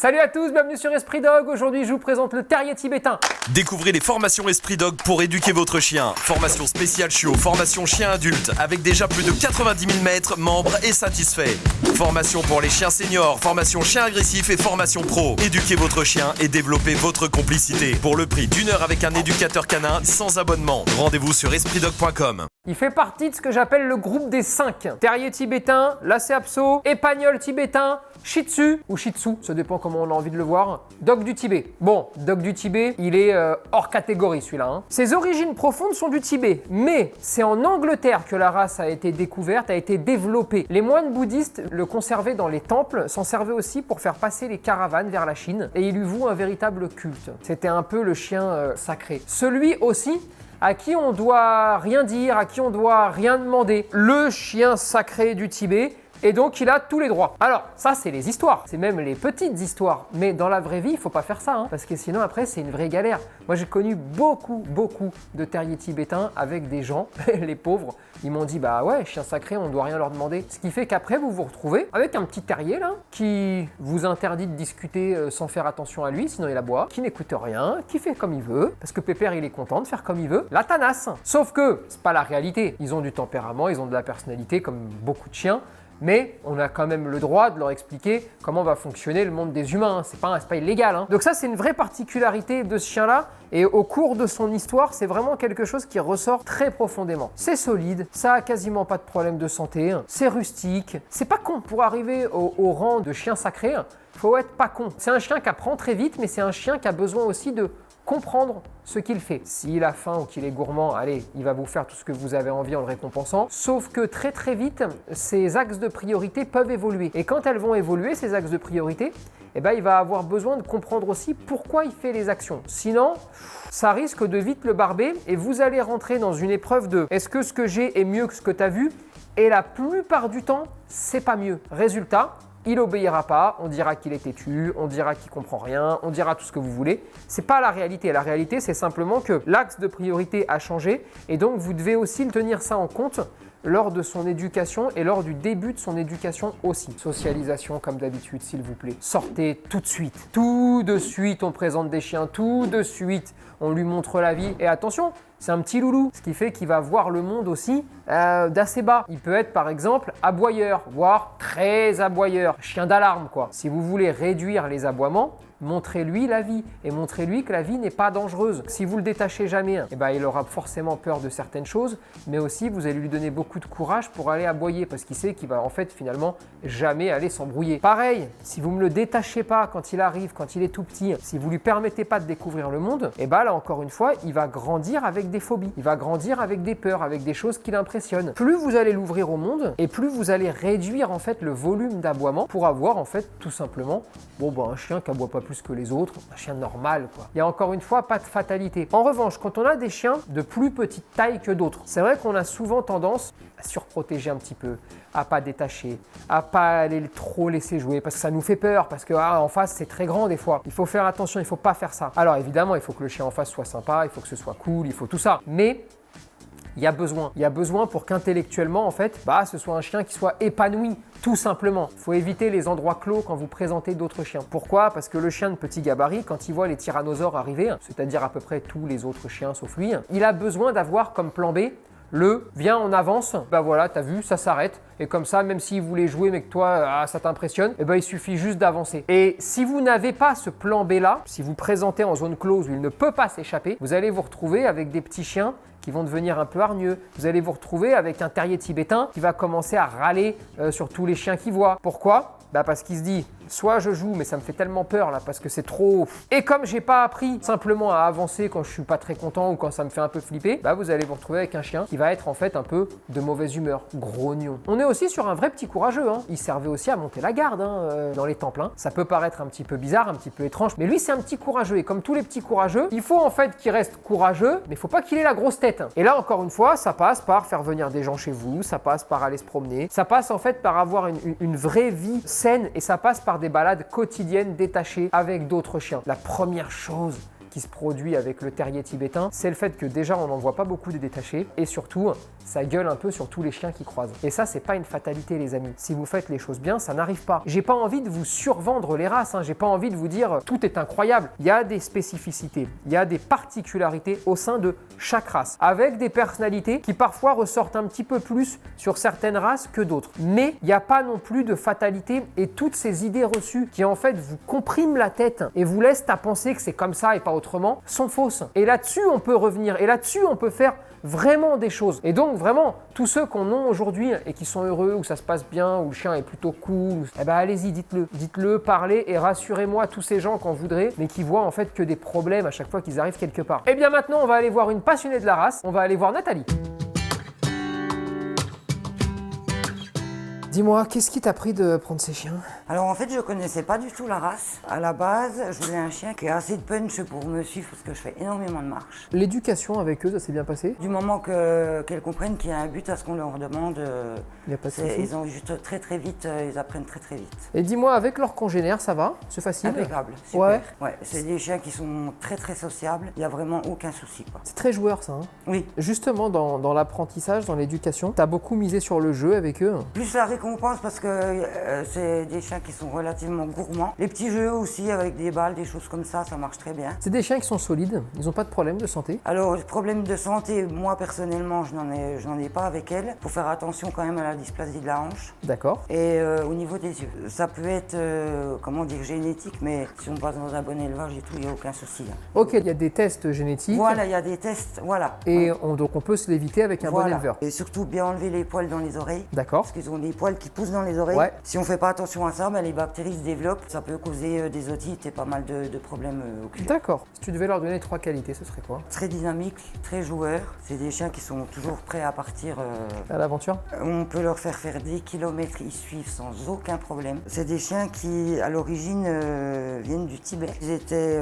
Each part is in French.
Salut à tous, bienvenue sur Esprit Dog. Aujourd'hui, je vous présente le terrier tibétain. Découvrez les formations Esprit Dog pour éduquer votre chien. Formation spéciale chiot, formation chien adulte, avec déjà plus de 90 000 maîtres, membres et satisfaits. Formation pour les chiens seniors, formation chien agressif et formation pro. Éduquez votre chien et développez votre complicité. Pour le prix d'une heure avec un éducateur canin sans abonnement. Rendez-vous sur espritdog.com. Il fait partie de ce que j'appelle le groupe des 5. Terrier tibétain, lacé abso, épagnol tibétain, shih tzu ou shih tzu, ça dépend comment on a envie de le voir. Dog du Tibet. Bon, dog du Tibet, il est hors catégorie celui-là. Ses origines profondes sont du Tibet, mais c'est en Angleterre que la race a été découverte, a été développée. Les moines bouddhistes le conservaient dans les temples, s'en servaient aussi pour faire passer les caravanes vers la Chine, et il lui vouent un véritable culte. C'était un peu le chien sacré. Celui aussi à qui on doit rien dire, à qui on doit rien demander. Le chien sacré du Tibet. Et donc, il a tous les droits. Alors, ça, c'est les histoires. C'est même les petites histoires. Mais dans la vraie vie, il faut pas faire ça, parce que sinon, après, c'est une vraie galère. Moi, j'ai connu beaucoup de terriers tibétains avec des gens, les pauvres. Ils m'ont dit, bah ouais, chien sacré, on ne doit rien leur demander. Ce qui fait qu'après, vous vous retrouvez avec un petit terrier, là, qui vous interdit de discuter sans faire attention à lui, sinon il aboie, qui n'écoute rien, qui fait comme il veut, parce que Pépère, il est content de faire comme il veut. La tanasse. Sauf que, c'est pas la réalité. Ils ont du tempérament, ils ont de la personnalité, comme beaucoup de chiens. Mais on a quand même le droit de leur expliquer comment va fonctionner le monde des humains. C'est pas illégal. Donc ça, c'est une vraie particularité de ce chien-là. Et au cours de son histoire, c'est vraiment quelque chose qui ressort très profondément. C'est solide, ça a quasiment pas de problème de santé, c'est rustique. C'est pas con. Pour arriver au rang de chien sacré, faut être pas con. C'est un chien qui apprend très vite, mais c'est un chien qui a besoin aussi de comprendre ce qu'il fait. S'il a faim ou qu'il est gourmand, allez, il va vous faire tout ce que vous avez envie en le récompensant. Sauf que très vite, ces axes de priorité peuvent évoluer. Et quand elles vont évoluer, ces axes de priorité, il va avoir besoin de comprendre aussi pourquoi il fait les actions. Sinon, ça risque de vite le barber et vous allez rentrer dans une épreuve de est-ce que ce que j'ai est mieux que ce que tu as vu? Et la plupart du temps, c'est pas mieux. Résultat, il obéira pas, on dira qu'il est têtu, on dira qu'il comprend rien, on dira tout ce que vous voulez. C'est pas la réalité. La réalité, c'est simplement que l'axe de priorité a changé et donc vous devez aussi tenir ça en compte lors de son éducation et lors du début de son éducation aussi. Socialisation comme d'habitude, s'il vous plaît. Sortez tout de suite. Tout de suite, on présente des chiens. Tout de suite, on lui montre la vie. Et attention, c'est un petit loulou, ce qui fait qu'il va voir le monde aussi d'assez bas. Il peut être par exemple aboyeur, voire très aboyeur, chien d'alarme quoi. Si vous voulez réduire les aboiements, montrez-lui la vie et montrez-lui que la vie n'est pas dangereuse. Si vous le détachez jamais, il aura forcément peur de certaines choses, mais aussi vous allez lui donner beaucoup de courage pour aller aboyer parce qu'il sait qu'il va en fait finalement jamais aller s'embrouiller. Pareil, si vous ne me le détachez pas quand il arrive, quand il est tout petit, si vous lui permettez pas de découvrir le monde, là encore une fois, il va grandir avec des phobies, il va grandir avec des peurs, avec des choses qui l'impressionnent. Plus vous allez l'ouvrir au monde et plus vous allez réduire en fait le volume d'aboiement pour avoir en fait tout simplement un chien qui aboie pas plus que les autres, un chien normal quoi. Il y a encore une fois pas de fatalité. En revanche, quand on a des chiens de plus petite taille que d'autres, c'est vrai qu'on a souvent tendance à surprotéger un petit peu, à pas détacher, à pas aller trop laisser jouer parce que ça nous fait peur, parce que en face c'est très grand des fois. Il faut faire attention, il faut pas faire ça. Alors évidemment, il faut que le chien en face soit sympa, il faut que ce soit cool, il faut tout ça. Mais il y a besoin pour qu'intellectuellement en fait, ce soit un chien qui soit épanoui, tout simplement. Il faut éviter les endroits clos quand vous présentez d'autres chiens. Pourquoi? Parce que le chien de petit gabarit, quand il voit les tyrannosaures arriver, c'est-à-dire à peu près tous les autres chiens sauf lui, il a besoin d'avoir comme plan B viens on avance, voilà, t'as vu, ça s'arrête. Et comme ça, même s'il voulait jouer mais que toi, ça t'impressionne, il suffit juste d'avancer. Et si vous n'avez pas ce plan B là, si vous présentez en zone close où il ne peut pas s'échapper, vous allez vous retrouver avec des petits chiens qui vont devenir un peu hargneux. Vous allez vous retrouver avec un terrier tibétain qui va commencer à râler sur tous les chiens qu'il voit. Pourquoi? Parce qu'il se dit, soit je joue, mais ça me fait tellement peur là, parce que c'est trop... Et comme j'ai pas appris simplement à avancer quand je suis pas très content ou quand ça me fait un peu flipper, vous allez vous retrouver avec un chien qui va être en fait un peu de mauvaise humeur, grognon. On est aussi sur un vrai petit courageux, Il servait aussi à monter la garde dans les temples. Ça peut paraître un petit peu bizarre, un petit peu étrange, mais lui c'est un petit courageux. Et comme tous les petits courageux, il faut en fait qu'il reste courageux, mais il faut pas qu'il ait la grosse tête. Et là encore une fois, ça passe par faire venir des gens chez vous, ça passe par aller se promener, ça passe en fait par avoir une vraie vie saine et ça passe par des balades quotidiennes détachées avec d'autres chiens. La première chose qui se produit avec le terrier tibétain, c'est le fait que déjà on n'en voit pas beaucoup des détachés et surtout ça gueule un peu sur tous les chiens qui croisent. Et ça, c'est pas une fatalité, les amis. Si vous faites les choses bien, ça n'arrive pas. J'ai pas envie de vous survendre les races, hein. J'ai pas envie de vous dire tout est incroyable. Il y a des spécificités, il y a des particularités au sein de chaque race, avec des personnalités qui parfois ressortent un petit peu plus sur certaines races que d'autres. Mais il n'y a pas non plus de fatalité et toutes ces idées reçues qui en fait vous compriment la tête et vous laissent à penser que c'est comme ça et pas autrement sont fausses. Et là-dessus, on peut revenir et là-dessus, on peut faire vraiment des choses. Et donc vraiment, tous ceux qu'on a aujourd'hui et qui sont heureux, où ça se passe bien, où le chien est plutôt cool, eh ben allez-y, dites-le. Dites-le, parlez et rassurez-moi tous ces gens qu'en voudraient, mais qui voient en fait que des problèmes à chaque fois qu'ils arrivent quelque part. Et bien maintenant, on va aller voir une passionnée de la race, on va aller voir Nathalie. Dis-moi, qu'est-ce qui t'a pris de prendre ces chiens? Alors en fait, je connaissais pas du tout la race. À la base, je voulais un chien qui ait assez de punch pour me suivre parce que je fais énormément de marches. L'éducation avec eux, ça s'est bien passé? Du moment qu'elles comprennent qu'il y a un but à ce qu'on leur demande, Il n'y a pas de souci. ils ont juste très vite, ils apprennent très vite. Et dis-moi, avec leurs congénères, ça va? C'est facile? Impeccable, super. Ouais. Ouais, c'est des chiens qui sont très sociables. Il n'y a vraiment aucun souci, quoi. C'est très joueur ça, hein? Oui. Justement, dans l'apprentissage, dans l'éducation, t'as beaucoup misé sur le jeu avec eux? Plus la récompense parce que c'est des chiens qui sont relativement gourmands. Les petits jeux aussi avec des balles, des choses comme ça marche très bien. C'est des chiens qui sont solides, ils n'ont pas de problème de santé? Alors, problème de santé, moi personnellement, je n'en ai pas avec elle. Faut faire attention quand même à la dysplasie de la hanche. D'accord. Et au niveau des yeux, ça peut être, comment dire, génétique, mais si on passe dans un bon élevage et tout, il n'y a aucun souci. Hein. Ok, il y a des tests génétiques. Voilà, il y a des tests, voilà. Et Ouais. donc on peut se l'éviter avec un bon éleveur. Et surtout bien enlever les poils dans les oreilles. D'accord. Parce qu'ils ont des poils qui poussent dans les oreilles. Ouais. Si on fait pas attention à ça, ben, les bactéries se développent. Ça peut causer des otites et pas mal de problèmes oculaires. D'accord. Si tu devais leur donner 3 qualités, ce serait quoi? Très dynamique, très joueur. C'est des chiens qui sont toujours prêts à partir. À l'aventure? On peut leur faire 10 kilomètres, ils suivent sans aucun problème. C'est des chiens qui, à l'origine, viennent du Tibet. Ils étaient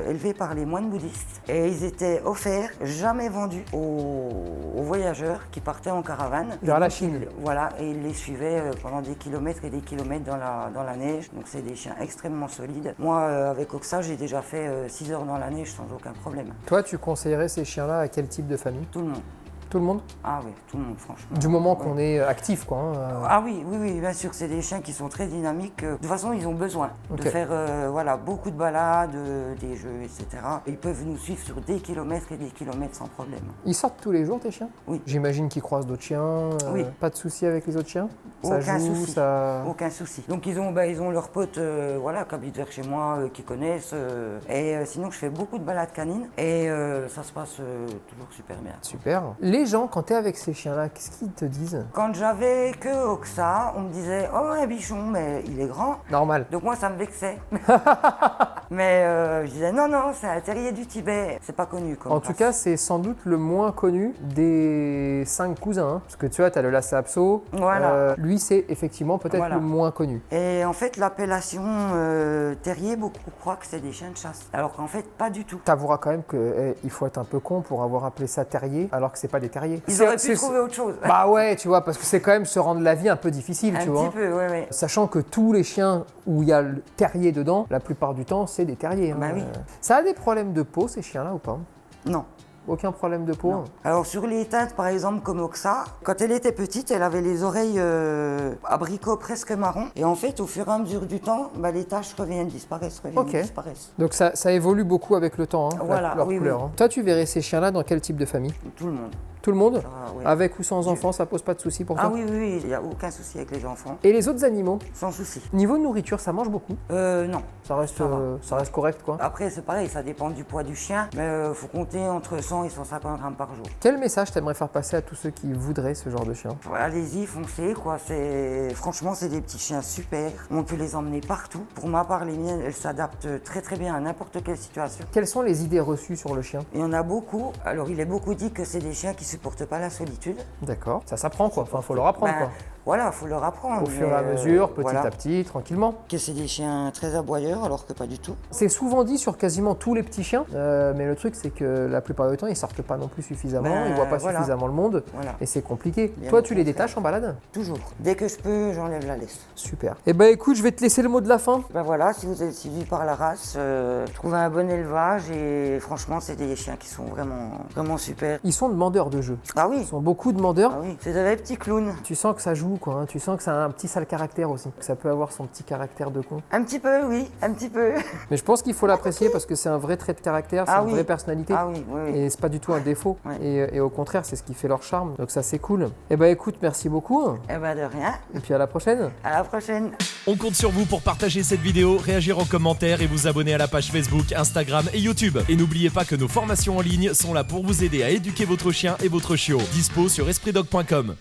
élevés par les moines bouddhistes et ils étaient offerts, jamais vendus aux voyageurs qui partaient en caravane. Vers la Chine. Voilà, et ils les suivaient pendant des kilomètres et des kilomètres dans la neige. Donc c'est des chiens extrêmement solides. Moi, avec Oxa, j'ai déjà fait 6 heures dans la neige sans aucun problème. Toi, tu conseillerais ces chiens-là à quel type de famille? Tout le monde. Tout le monde? Ah oui, tout le monde, franchement. Du moment Ouais. qu'on est actif, quoi. Hein. Ah oui, bien sûr, c'est des chiens qui sont très dynamiques. De toute façon, ils ont besoin Ok. de faire voilà, beaucoup de balades, des jeux, etc. Ils peuvent nous suivre sur des kilomètres et des kilomètres sans problème. Ils sortent tous les jours, tes chiens? Oui. J'imagine qu'ils croisent d'autres chiens. Oui. Pas de soucis avec les autres chiens? Ça Aucun joue, souci. ça... Aucun souci. Donc ils ont leurs potes voilà, qui habitent vers chez moi, qui connaissent. Sinon, je fais beaucoup de balades canines et ça se passe toujours super bien. Super. Les gens, quand t'es avec ces chiens-là, qu'est-ce qu'ils te disent? Quand j'avais que Oxa, on me disait « Oh, un bichon, mais il est grand ». Normal. Donc moi, ça me vexait. Mais je disais non, c'est un terrier du Tibet. C'est pas connu comme En tout cas, c'est sans doute le moins connu des 5 cousins. Hein. Parce que tu vois, tu as le Lhasa Apso. Voilà. Lui, c'est effectivement peut-être Voilà. le moins connu. Et en fait, l'appellation terrier, beaucoup croient que c'est des chiens de chasse. Alors qu'en fait, pas du tout. T'avoueras quand même qu'il faut être un peu con pour avoir appelé ça terrier, alors que c'est pas des terriers. Ils auraient pu trouver autre chose. Bah ouais, tu vois, parce que c'est quand même se rendre la vie un peu difficile, Un tu petit vois. peu, ouais. Sachant que tous les chiens où il y a le terrier dedans, la plupart du temps, c'est des terriers. Hein. Bah oui. Ça a des problèmes de peau, ces chiens-là, ou pas? Non. Aucun problème de peau? Non. Alors sur les teintes, par exemple, comme Oxa, quand elle était petite, elle avait les oreilles abricot presque marron. Et en fait, au fur et à mesure du temps, les taches disparaissent. Ok. Donc ça évolue beaucoup avec le temps, hein, Voilà, leur oui, couleur. oui. Hein. Toi, tu verrais ces chiens-là dans quel type de famille? Tout le monde. Tout le monde? Ouais. Avec ou sans enfants, ça pose pas de soucis pour toi? Ah oui, il n'y a aucun souci avec les enfants. Et les autres animaux? Sans souci. Niveau nourriture, ça mange beaucoup? Non. Ça reste, Ça va. ça reste correct, quoi. Après, c'est pareil, ça dépend du poids du chien, mais faut compter entre 100 et 150 grammes par jour. Quel message t'aimerais faire passer à tous ceux qui voudraient ce genre de chien? Allez-y, foncez, quoi. Franchement, c'est des petits chiens super. On peut les emmener partout. Pour ma part, les miennes, elles s'adaptent très bien à n'importe quelle situation. Quelles sont les idées reçues sur le chien? Il y en a beaucoup. Alors, il est beaucoup dit que c'est des chiens qui supportent pas la solitude. D'accord. Ça s'apprend, quoi. Enfin, faut leur apprendre, quoi. Voilà, il faut leur apprendre. Au fur et à mesure, petit voilà. à petit, tranquillement. Que c'est des chiens très aboyeurs, alors que pas du tout. C'est souvent dit sur quasiment tous les petits chiens, mais le truc c'est que la plupart du temps ils sortent pas non plus suffisamment, Ben, ils voient pas voilà. suffisamment le monde Voilà. et c'est compliqué. Bien Toi au tu les contraire. détaches en balade? Toujours. Dès que je peux, j'enlève la laisse. Super. Eh ben écoute, je vais te laisser le mot de la fin. Ben voilà, si vous êtes séduit par la race, trouvez un bon élevage et franchement, c'est des chiens qui sont vraiment super. Ils sont demandeurs de jeu. Ah oui, Ils sont beaucoup demandeurs. ah oui, c'est des petits clowns. Tu sens que ça joue quoi, hein. Tu sens que ça a un petit sale caractère aussi. Que ça peut avoir son petit caractère de con. Un petit peu, oui, un petit peu. Mais je pense qu'il faut l'apprécier parce que c'est un vrai trait de caractère, c'est Ah une oui. vraie personnalité. Ah oui, oui, oui. Et c'est pas du tout un défaut. Ouais. Et au contraire, c'est ce qui fait leur charme. Donc ça c'est cool. Eh ben écoute, merci beaucoup. Eh ben de rien. Et puis à la prochaine. À la prochaine. On compte sur vous pour partager cette vidéo, réagir en commentaire et vous abonner à la page Facebook, Instagram et YouTube. Et n'oubliez pas que nos formations en ligne sont là pour vous aider à éduquer votre chien et votre chiot. Dispo sur espritdog.com.